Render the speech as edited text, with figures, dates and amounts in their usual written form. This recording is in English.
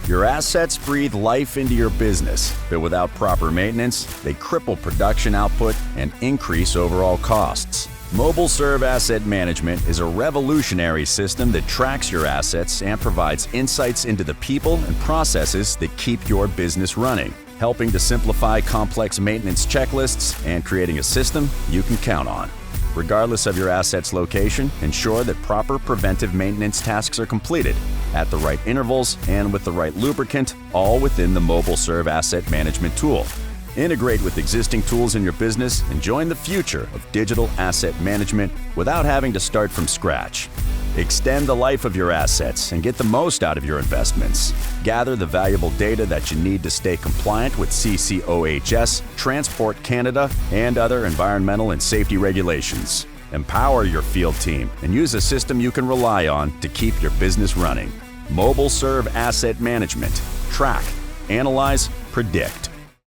Your assets breathe life into your business, but without proper maintenance, they cripple production output and increase overall costs. Mobil Serv Asset Management is a revolutionary system that tracks your assets and provides insights into the people and processes that keep your business running, helping to simplify complex maintenance checklists and creating a system you can count on. Regardless of your asset's location, ensure that proper preventive maintenance tasks are completed at the right intervals and with the right lubricant, all within the Mobil Serv Asset Management tool. Integrate with existing tools in your business and join the future of digital asset management without having to start from scratch. Extend the life of your assets and get the most out of your investments. Gather the valuable data that you need to stay compliant with CCOHS, Transport Canada, and other environmental and safety regulations. Empower your field team and use a system you can rely on to keep your business running. Mobil Serv Asset Management. Track, analyze, predict.